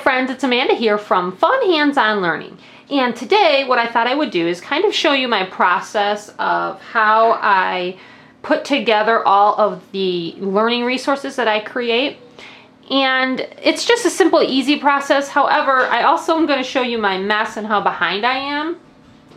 friends, it's Amanda here from Fun Hands-On Learning. And today what I thought I would do is kind of show you my process of how I put together all of the learning resources that I create. And it's just a simple, easy process. However, I also am going to show you my mess and how behind I am,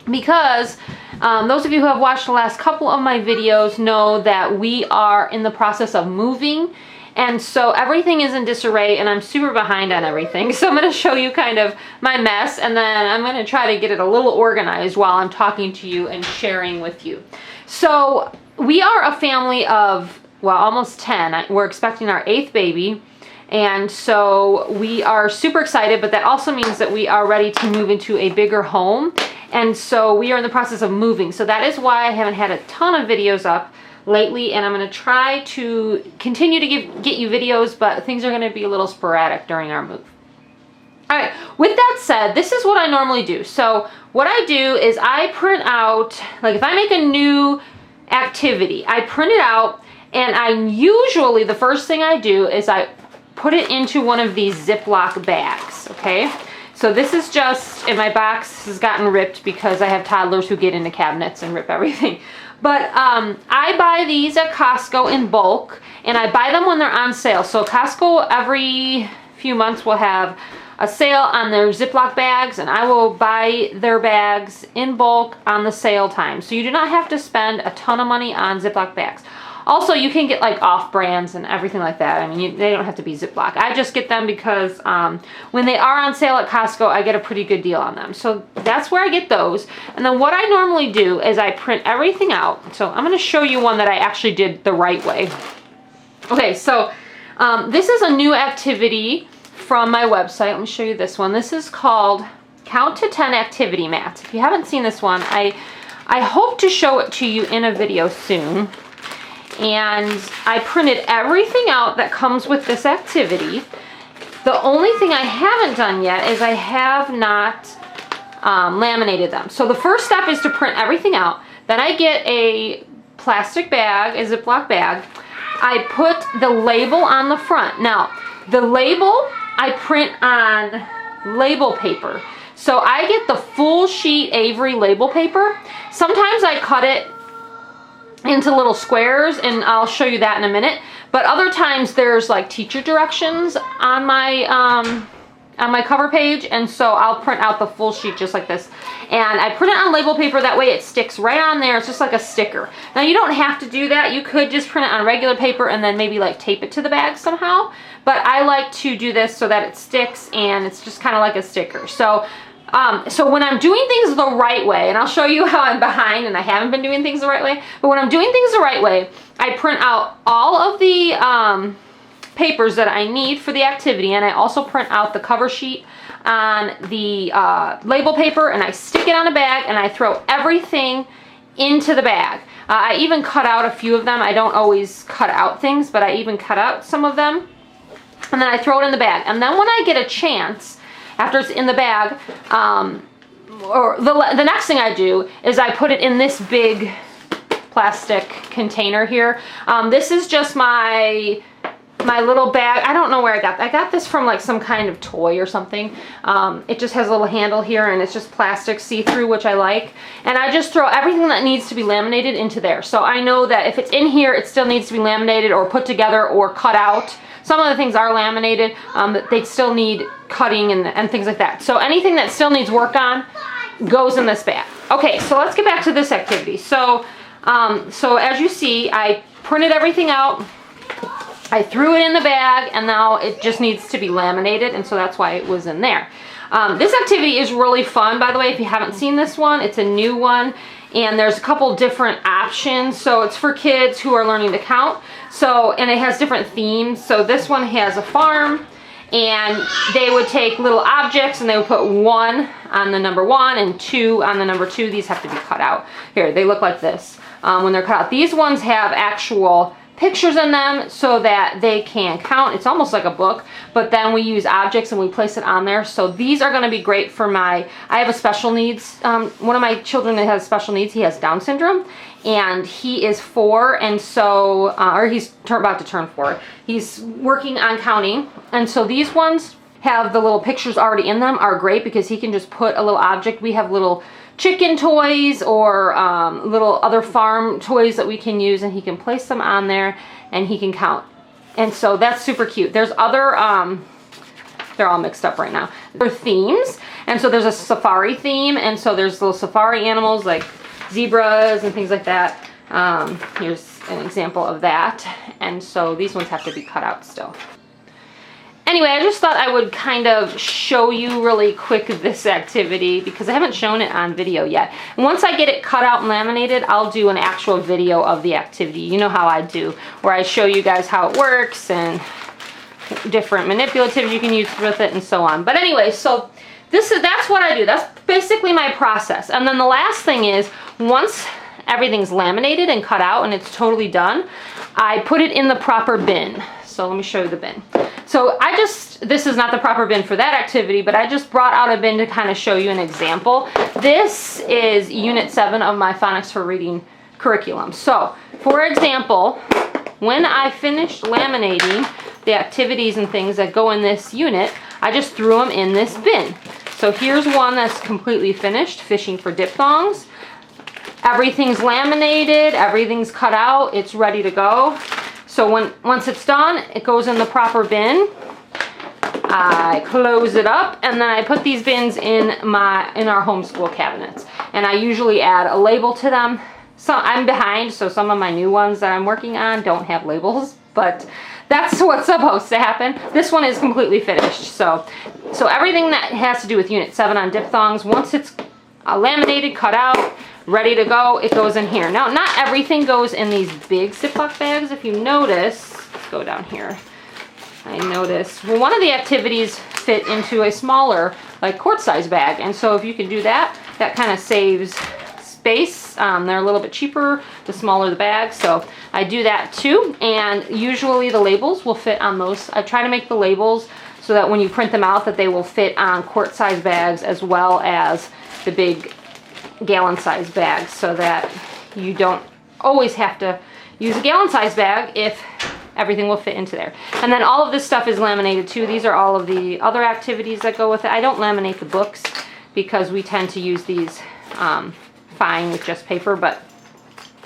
because those of you who have watched the last couple of my videos know that we are in the process of moving. And so everything is in disarray and I'm super behind on everything. So I'm going to show you kind of my mess, and then I'm going to try to get it a little organized while I'm talking to you and sharing with you. So we are a family of, well, almost 10. We're expecting our 8th baby. And so we are super excited, but that also means that we are ready to move into a bigger home. And so we are in the process of moving. So that is why I haven't had a ton of videos up lately, and I'm going to try to continue to get you videos, but things are going to be a little sporadic during our move. Alright, with that said, this is what I normally do. So what I do is I print out, like if I make a new activity, I print it out, and I usually, the first thing I do is I put it into one of these Ziploc bags, okay? So this is just, and my box has gotten ripped because I have toddlers who get into cabinets and rip everything. But I buy these at Costco in bulk, and I buy them when they're on sale. So Costco every few months will have a sale on their Ziploc bags, and I will buy their bags in bulk on the sale time. So you do not have to spend a ton of money on Ziploc bags. Also, you can get like off brands and everything like that. I mean, they don't have to be Ziploc. I just get them because when they are on sale at Costco, I get a pretty good deal on them. So that's where I get those. And then what I normally do is I print everything out. So I'm going to show you one that I actually did the right way. Okay, so this is a new activity from my website. Let me show you this one. This is called Count to 10 Activity Mats. If you haven't seen this one, I hope to show it to you in a video soon. And I printed everything out that comes with this activity. The only thing I haven't done yet is I have not laminated them. So the first step is to print everything out. Then I get a plastic bag, a Ziploc bag. I put the label on the front. Now, the label I print on label paper. So I get the full sheet Avery label paper. Sometimes I cut it into little squares, and I'll show you that in a minute. But other times there's like teacher directions on my cover page, and so I'll print out the full sheet just like this. And I print it on label paper, that way it sticks right on there. It's just like a sticker. Now you don't have to do that. You could just print it on regular paper and then maybe like tape it to the bag somehow. But I like to do this so that it sticks and it's just kind of like a sticker. So when I'm doing things the right way, and I'll show you how I'm behind and I haven't been doing things the right way, but when I'm doing things the right way, I print out all of the papers that I need for the activity, and I also print out the cover sheet on the label paper, and I stick it on a bag, and I throw everything into the bag. I even cut out a few of them. I don't always cut out things, but I even cut out some of them, and then I throw it in the bag. And then when I get a chance, after it's in the bag, or the next thing I do is I put it in this big plastic container here. This is just my little bag. I don't know where I got this from like some kind of toy or something. It just has a little handle here, and it's just plastic see-through, which I like. And I just throw everything that needs to be laminated into there. So I know that if it's in here, it still needs to be laminated or put together or cut out. Some of the things are laminated, but they still need cutting and things like that. So anything that still needs work on goes in this bag. Okay, so let's get back to this activity. So as you see, I printed everything out. I threw it in the bag, and now it just needs to be laminated, and so that's why it was in there. This activity is really fun, by the way. If you haven't seen this one, it's a new one, and there's a couple different options. So it's for kids who are learning to count. So, and it has different themes. So this one has a farm, and they would take little objects and they would put 1 on the number 1 and 2 on the number 2. These have to be cut out. Here, they look like this when they're cut out. These ones have actual pictures in them so that they can count. It's almost like a book, but then we use objects and we place it on there. So these are going to be great for I have a special needs, one of my children that has special needs, he has Down syndrome, and he is 4, and so, or he's about to turn 4. He's working on counting, and so these ones have the little pictures already in them are great because he can just put a little object. We have little chicken toys or little other farm toys that we can use, and he can place them on there and he can count. And so that's super cute. There's other, they're all mixed up right now. There are themes, and so there's a safari theme, and so there's little safari animals like zebras and things like that. Here's an example of that. And so these ones have to be cut out still. Anyway, I just thought I would kind of show you really quick this activity because I haven't shown it on video yet. And once I get it cut out and laminated, I'll do an actual video of the activity. You know how I do, where I show you guys how it works and different manipulatives you can use with it and so on. But anyway, so that's what I do. That's basically my process. And then the last thing is, once everything's laminated and cut out and it's totally done, I put it in the proper bin. So let me show you the bin. So this is not the proper bin for that activity, but I just brought out a bin to kind of show you an example. This is Unit 7 of my Phonics for Reading curriculum. So, for example, when I finished laminating the activities and things that go in this unit, I just threw them in this bin. So here's one that's completely finished, fishing for diphthongs. Everything's laminated, everything's cut out, it's ready to go. So once it's done, it goes in the proper bin. I close it up, and then I put these bins in our homeschool cabinets. And I usually add a label to them. So I'm behind, so some of my new ones that I'm working on don't have labels, but that's what's supposed to happen. This one is completely finished. So everything that has to do with Unit 7 on diphthongs, once it's laminated, cut out, ready to go, it goes in here. Now, not everything goes in these big Ziploc bags. If you notice, let's go down here. I noticed, well, one of the activities fit into a smaller, like quart-size bag. And so if you can do that, that kind of saves space. They're a little bit cheaper the smaller the bag. So I do that too. And usually the labels will fit on those. I try to make the labels so that when you print them out, that they will fit on quart-size bags as well as the big gallon-size bags, so that you don't always have to use a gallon-size bag if everything will fit into there. And then all of this stuff is laminated too. These are all of the other activities that go with it. I don't laminate the books because we tend to use these fine with just paper, but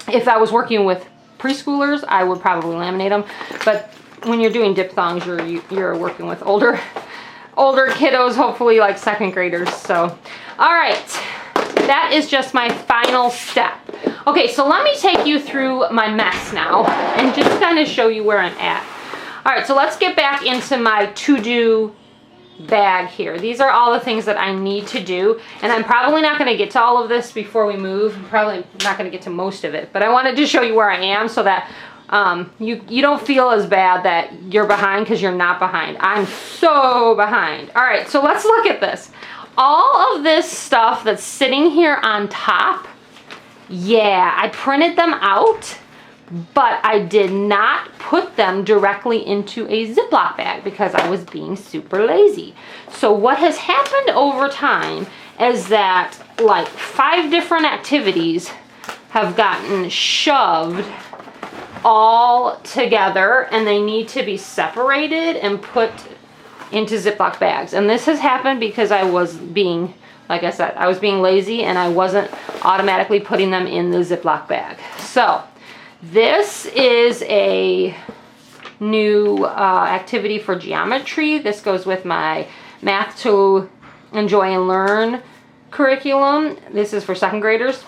if I was working with preschoolers, I would probably laminate them. But when you're doing diphthongs, you're working with older kiddos, hopefully like second graders. So, all right. That is just my final step. Okay, so let me take you through my mess now and just kind of show you where I'm at. All right, so let's get back into my to-do bag here. These are all the things that I need to do, and I'm probably not going to get to all of this before we move. I'm probably not going to get to most of it, but I wanted to show you where I am so that you don't feel as bad that you're behind, because you're not behind. I'm so behind. All right, so let's look at this. All of this stuff that's sitting here on top, yeah, I printed them out, but I did not put them directly into a Ziploc bag because I was being super lazy. So what has happened over time is that like 5 different activities have gotten shoved all together, and they need to be separated and put into Ziploc bags. And this has happened because I was being, like I said, I was being lazy and I wasn't automatically putting them in the Ziploc bag. So this is a new activity for geometry. This goes with my Math to Enjoy and Learn curriculum. This is for second graders.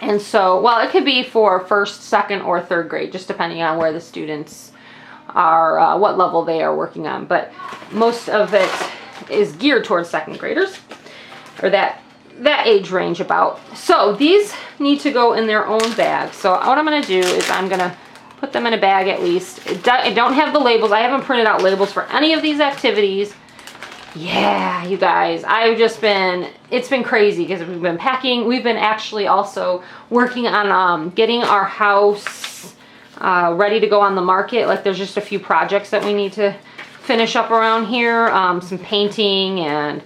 And so, well, it could be for first, second, or third grade, just depending on where the students are, what level they are working on. But most of it is geared towards second graders, or that age range about. So these need to go in their own bag. So what I'm going to do is I'm going to put them in a bag at least. I don't have the labels. I haven't printed out labels for any of these activities. Yeah, you guys, it's been crazy because we've been packing. We've been actually also working on getting our house ready to go on the market. Like, there's just a few projects that we need to finish up around here. Some painting and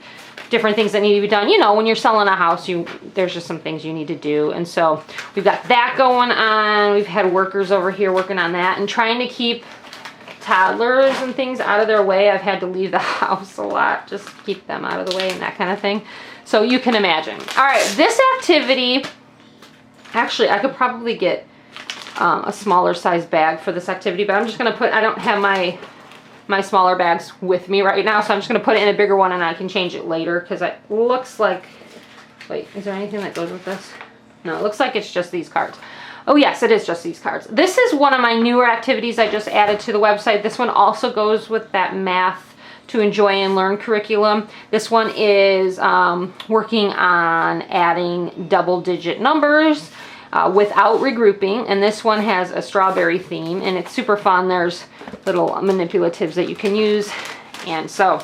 different things that need to be done. You know, when you're selling a house, there's just some things you need to do. And so we've got that going on. We've had workers over here working on that and trying to keep toddlers and things out of their way. I've had to leave the house a lot just to keep them out of the way and that kind of thing. So you can imagine. All right, this activity, actually I could probably get a smaller size bag for this activity, but I'm just gonna put, I don't have my smaller bags with me right now, so I'm just gonna put it in a bigger one and I can change it later because it looks like, wait, is there anything that goes with this? No, it looks like it's just these cards. Oh yes, it is just these cards. This is one of my newer activities I just added to the website. This one also goes with that Math to Enjoy and Learn curriculum. This one is working on adding double-digit numbers without regrouping, and this one has a strawberry theme, and it's super fun. There's little manipulatives that you can use, and so,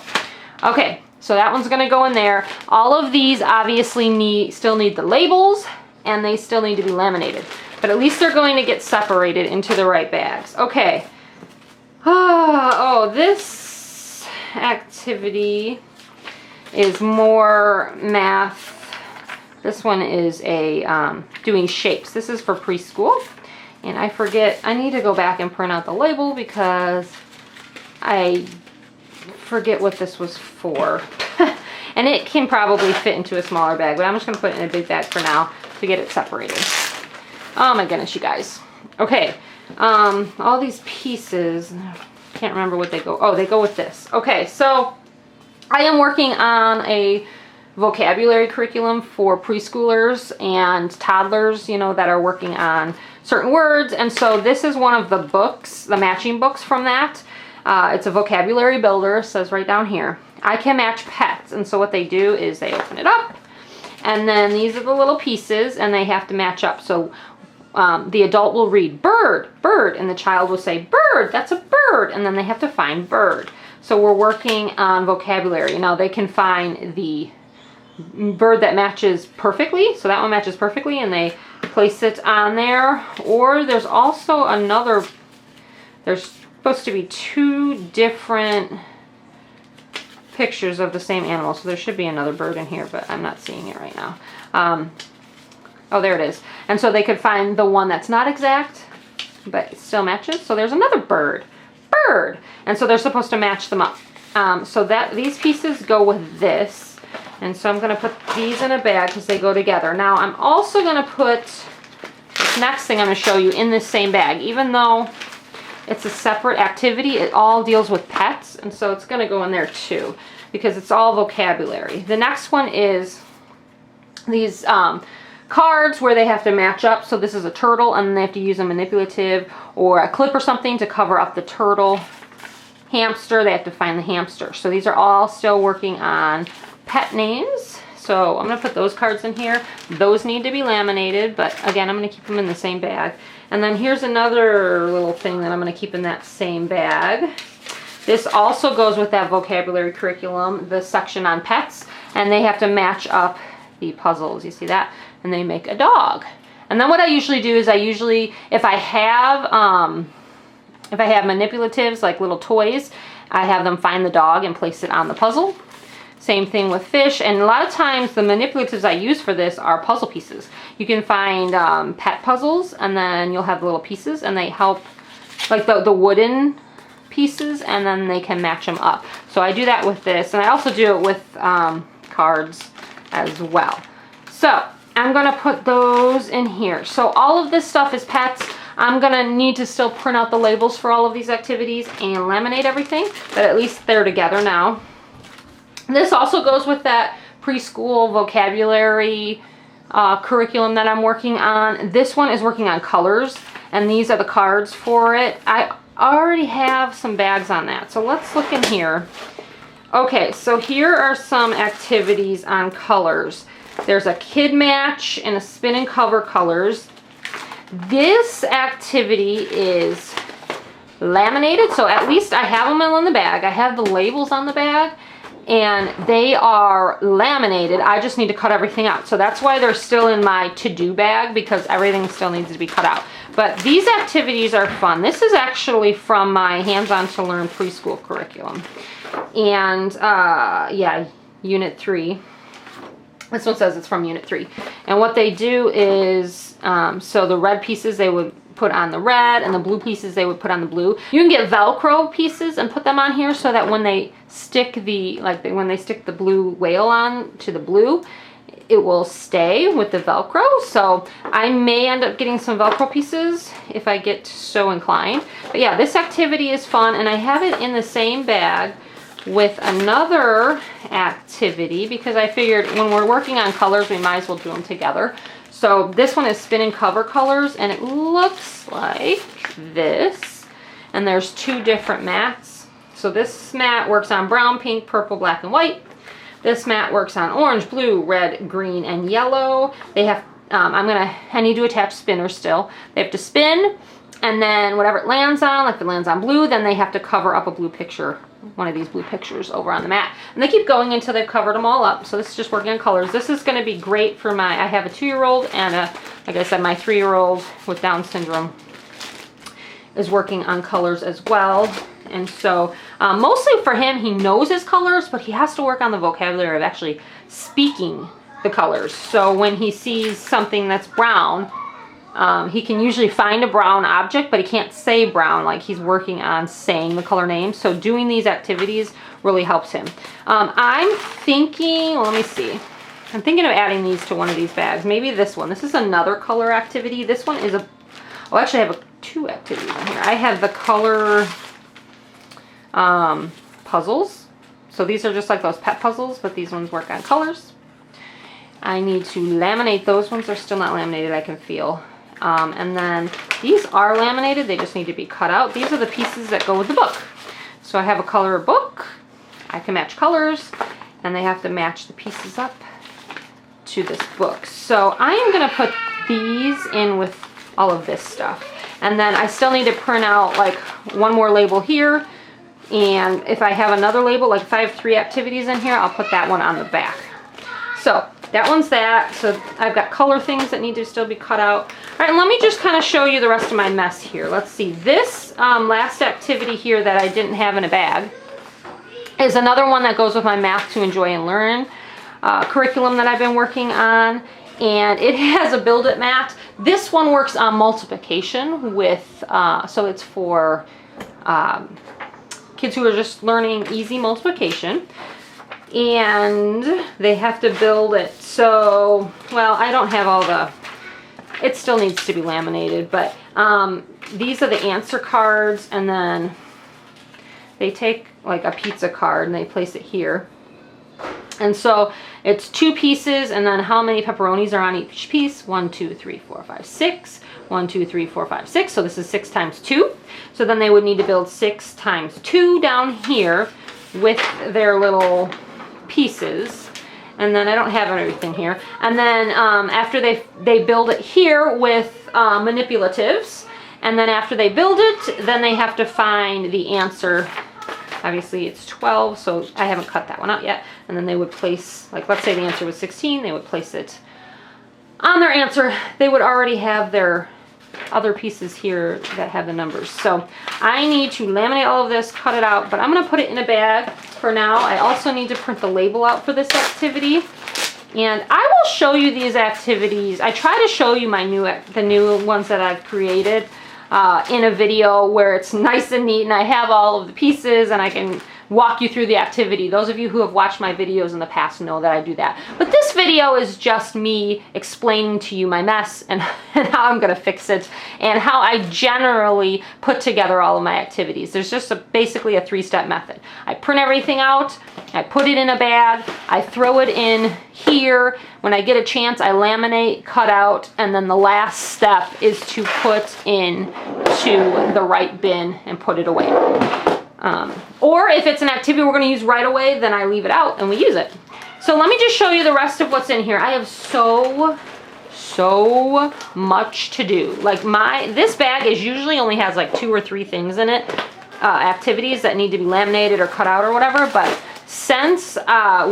okay, so that one's gonna go in there. All of these obviously still need the labels, and they still need to be laminated. But at least they're going to get separated into the right bags. Okay. Oh, this activity is more math. This one is a doing shapes. This is for preschool. And I forget, I need to go back and print out the label because I forget what this was for. And it can probably fit into a smaller bag, but I'm just going to put it in a big bag for now to get it separated. Oh my goodness, you guys. Okay, all these pieces, can't remember what they go, oh, they go with this. Okay, so I am working on a vocabulary curriculum for preschoolers and toddlers, you know, that are working on certain words. And so this is one of the books, the matching books from that. It's a vocabulary builder, it says right down here. I can match pets. And so what they do is they open it up, and then these are the little pieces, and they have to match up. So the adult will read bird, bird, and the child will say bird, that's a bird, and then they have to find bird. So we're working on vocabulary. Now they can find the bird that matches perfectly, so that one matches perfectly, and they place it on there. Or there's also another, there's supposed to be two different pictures of the same animal, so there should be another bird in here, but I'm not seeing it right now. Oh, there it is. And so they could find the one that's not exact, but it still matches. So there's another bird, bird. And so they're supposed to match them up. So that these pieces go with this. And so I'm gonna put these in a bag because they go together. Now I'm also gonna put this next thing I'm gonna show you in this same bag. Even though it's a separate activity, it all deals with pets. And so it's gonna go in there too, because it's all vocabulary. The next one is these cards where they have to match up. So this is a turtle, and they have to use a manipulative or a clip or something to cover up the turtle. Hamster, they have to find the hamster. So these are all still working on pet names. So I'm going to put those cards in here. Those need to be laminated, but again, I'm going to keep them in the same bag. And then here's another little thing that I'm going to keep in that same bag. This also goes with that vocabulary curriculum, the section on pets, and they have to match up the puzzles. You see that? And they make a dog. And then what I usually do is if I have manipulatives, like little toys, I have them find the dog and place it on the puzzle. Same thing with fish. And a lot of times the manipulatives I use for this are puzzle pieces. You can find pet puzzles, and then you'll have little pieces, and they help, like the wooden pieces, and then they can match them up. So I do that with this, and I also do it with cards as well. So I'm gonna put those in here. So all of this stuff is pets. I'm gonna need to still print out the labels for all of these activities and laminate everything, but at least they're together now. This also goes with that preschool vocabulary curriculum that I'm working on. This one is working on colors, and these are the cards for it. I already have some bags on that, so let's look in here. Okay, so here are some activities on colors. There's a kid match and a spin and cover colors. This activity is laminated, so at least I have them all in the bag. I have the labels on the bag, and they are laminated. I just need to cut everything out. So that's why they're still in my to-do bag, because everything still needs to be cut out. But these activities are fun. This is actually from my Hands-On to Learn preschool curriculum. And yeah, Unit 3. This one says it's from Unit 3. And what they do is, so the red pieces, they would put on the red, and the blue pieces they would put on the blue. You can get Velcro pieces and put them on here so that when they stick when they stick the blue whale on to the blue, it will stay with the Velcro. So I may end up getting some Velcro pieces if I get so inclined. But yeah, this activity is fun, and I have it in the same bag with another activity because I figured when we're working on colors, we might as well do them together. So this one is spin and cover colors, and it looks like this. And there's 2 different mats. So this mat works on brown, pink, purple, black, and white. This mat works on orange, blue, red, green, and yellow. They have, I need to attach spinners still. They have to spin, and then whatever it lands on, like if it lands on blue, then they have to cover up a blue picture, one of these blue pictures over on the mat. And they keep going until they've covered them all up. So this is just working on colors. This is going to be great for I have a 2-year-old and like I said, my 3-year-old with Down syndrome is working on colors as well. And so mostly for him, he knows his colors, but he has to work on the vocabulary of actually speaking the colors. So when he sees something that's brown, he can usually find a brown object, but he can't say brown. Like he's working on saying the color names. So doing these activities really helps him. I'm thinking, well, let me see. I'm thinking of adding these to one of these bags. Maybe this one. This is another color activity. This one is actually I have 2 activities in here. I have the color puzzles. So these are just like those pet puzzles, but these ones work on colors. I need to laminate those ones. They're still not laminated, I can feel. And then these are laminated. They just need to be cut out. These are the pieces that go with the book. So I have a color book. I can match colors, and they have to match the pieces up to this book. So I am going to put these in with all of this stuff. And then I still need to print out like one more label here. And if I have another label, like if I have 3 activities in here, I'll put that one on the back. So that one's that. So I've got color things that need to still be cut out. All right, and let me just kind of show you the rest of my mess here. Let's see. This last activity here that I didn't have in a bag is another one that goes with my Math to Enjoy and Learn curriculum that I've been working on. And it has a Build It mat. This one works on multiplication with, so it's for kids who are just learning easy multiplication. And they have to build it. So, well, I don't have all it still needs to be laminated, but these are the answer cards, and then they take like a pizza card and they place it here. And so it's 2 pieces, and then how many pepperonis are on each piece? 1, 2, 3, 4, 5, 6. 1, 2, 3, 4, 5, 6. So this is 6 times 2. So then they would need to build 6 times 2 down here with their little pieces. And then I don't have everything here. And then after they build it here with manipulatives, and then after they build it, then they have to find the answer. Obviously it's 12, so I haven't cut that one out yet. And then they would place, like let's say the answer was 16, they would place it on their answer. They would already have their other pieces here that have the numbers. So I need to laminate all of this, cut it out, but I'm going to put it in a bag for now. I also need to print the label out for this activity. And I will show you these activities. I try to show you the new ones that I've created in a video where it's nice and neat and I have all of the pieces and I can walk you through the activity. Those of you who have watched my videos in the past know that I do that. But this video is just me explaining to you my mess and how I'm going to fix it and how I generally put together all of my activities. There's just basically a 3-step method. I print everything out, I put it in a bag, I throw it in here. When I get a chance, I laminate, cut out, and then the last step is to put in to the right bin and put it away. Or if it's an activity we're going to use right away, then I leave it out and we use it. So let me just show you the rest of what's in here. I have so much to do. Like this bag usually only has like 2 or 3 things in it, activities that need to be laminated or cut out or whatever. But since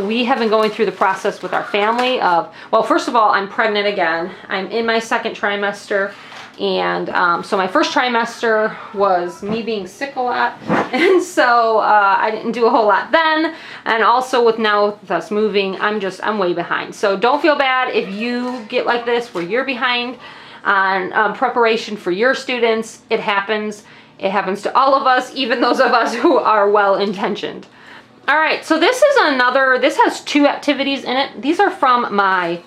we have been going through the process with our family of, well, first of all, I'm pregnant again. I'm in my 2nd trimester. And so my 1st trimester was me being sick a lot, and so I didn't do a whole lot then. And also with us moving, I'm way behind. So don't feel bad if you get like this where you're behind. on preparation for your students. It happens. It happens to all of us, even those of us who are well-intentioned. All right, so this has 2 activities in it. These are from my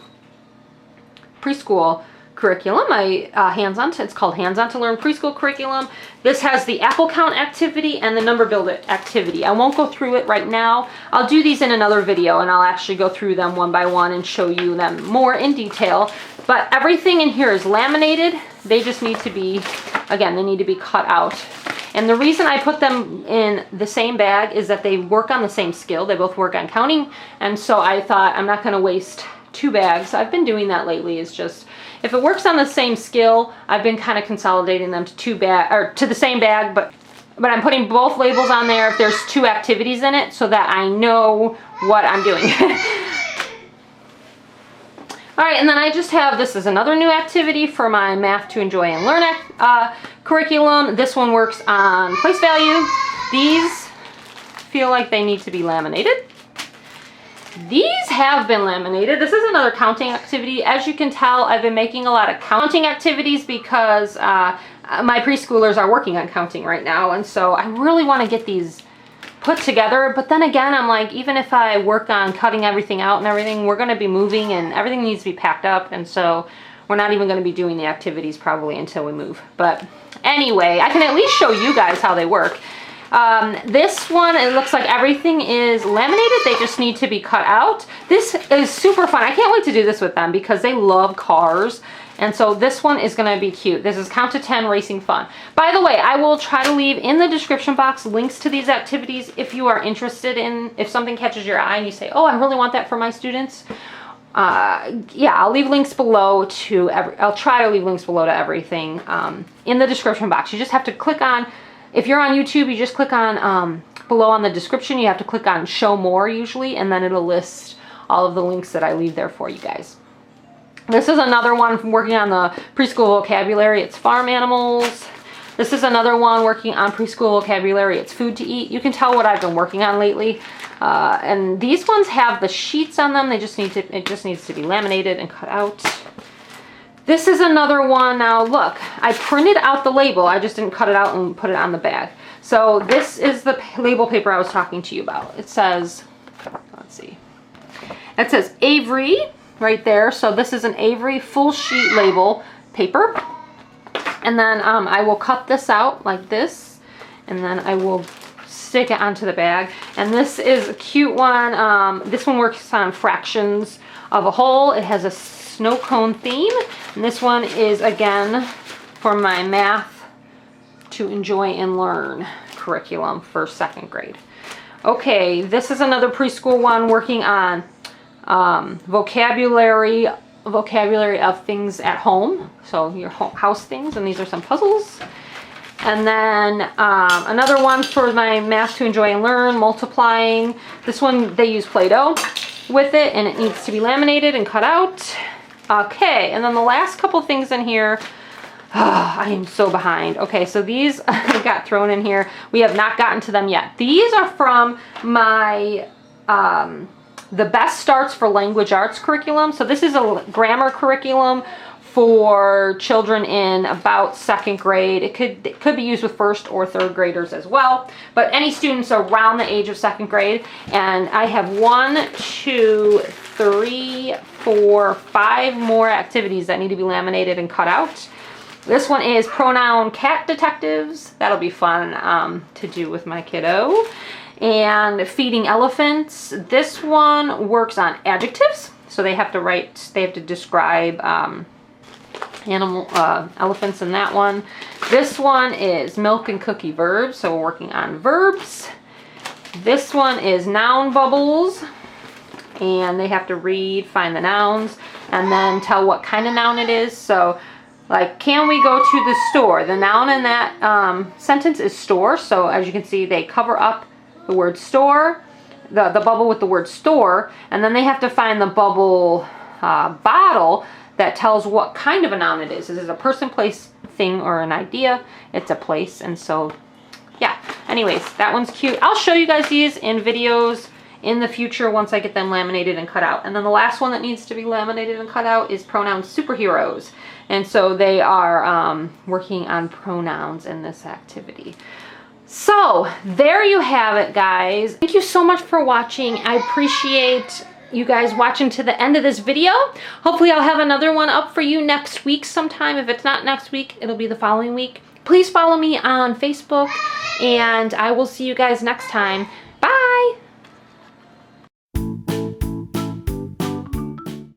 preschool curriculum, my it's called Hands-On to Learn Preschool Curriculum. This has the apple count activity and the number build activity. I won't go through it right now. I'll do these in another video, and I'll actually go through them one by one and show you them more in detail. But everything in here is laminated. They just need to be, again, they need to be cut out. And the reason I put them in the same bag is that they work on the same skill. They both work on counting. And so I thought I'm not going to waste 2 bags. I've been doing that lately. It's just, if it works on the same skill, I've been kind of consolidating them to the same bag, but I'm putting both labels on there if there's 2 activities in it so that I know what I'm doing. All right, and then I just have, this is another new activity for my Math to Enjoy and Learn curriculum. This one works on place value. These feel like they need to be laminated. These have been laminated. This is another counting activity. As you can tell, I've been making a lot of counting activities because my preschoolers are working on counting right now, and so I really want to get these put together. But then again, I'm like, even if I work on cutting everything out and everything, we're going to be moving and everything needs to be packed up, and so we're not even going to be doing the activities probably until we move. But anyway, I can at least show you guys how they work. This one, it looks like everything is laminated. They just need to be cut out. This is super fun. I can't wait to do this with them because they love cars. And so this one is going to be cute. This is Count to 10 Racing Fun. By the way, I will try to leave in the description box links to these activities if you are interested in, if something catches your eye and you say, oh, I really want that for my students. Yeah, I'll leave links below to I'll try to leave links below to everything in the description box. You just have to click on, if you're on YouTube, you just click on below on the description, you have to click on show more usually, and then it'll list all of the links that I leave there for you guys. This is another one from working on the preschool vocabulary. It's farm animals. This is another one working on preschool vocabulary. It's food to eat. You can tell what I've been working on lately. And these ones have the sheets on them. It just needs to be laminated and cut out. This is another one. Now look, I printed out the label. I just didn't cut it out and put it on the bag. So this is the label paper I was talking to you about. It says, let's see. It says Avery right there. So this is an Avery full sheet label paper. And then I will cut this out like this, and then I will stick it onto the bag. And this is a cute one. This one works on fractions of a whole. It has a snow cone theme. And this one is, again, for my Math to Enjoy and Learn curriculum for 2nd grade. Okay, this is another preschool one working on vocabulary of things at home, so your house things, and these are some puzzles. And then another one for my Math to Enjoy and Learn, multiplying. This one, they use Play-Doh with it, and it needs to be laminated and cut out. Okay, and then the last couple things in here, I am so behind. Okay, so these got thrown in here. We have not gotten to them yet. These are from my the Best Starts for Language Arts curriculum. So this is a grammar curriculum for children in about 2nd grade. It could be used with 1st or 3rd graders as well, but any students around the age of 2nd grade. And I have 1, 2, 3, 4, 5 more activities that need to be laminated and cut out. This one is Pronoun Cat Detectives. That'll be fun to do with my kiddo. And Feeding Elephants. This one works on adjectives, so they have to describe elephants in that one. This one is Milk and Cookie Verbs, so we're working on verbs. This one is Noun Bubbles, and they have to find the nouns, and then tell what kind of noun it is. So, like, can we go to the store? The noun in that sentence is store, so as you can see, they cover up the word store, the bubble with the word store, and then they have to find the bubble bottle that tells what kind of a noun it is. Is it a person, place, thing, or an idea? It's a place. And so, yeah. Anyways, that one's cute. I'll show you guys these in videos in the future once I get them laminated and cut out. And then the last one that needs to be laminated and cut out is pronoun superheroes. And so they are working on pronouns in this activity. So there you have it, guys. Thank you so much for watching. I appreciate you guys watching to the end of this video. Hopefully I'll have another one up for you next week sometime. If it's not next week, it'll be the following week. Please follow me on Facebook, and I will see you guys next time.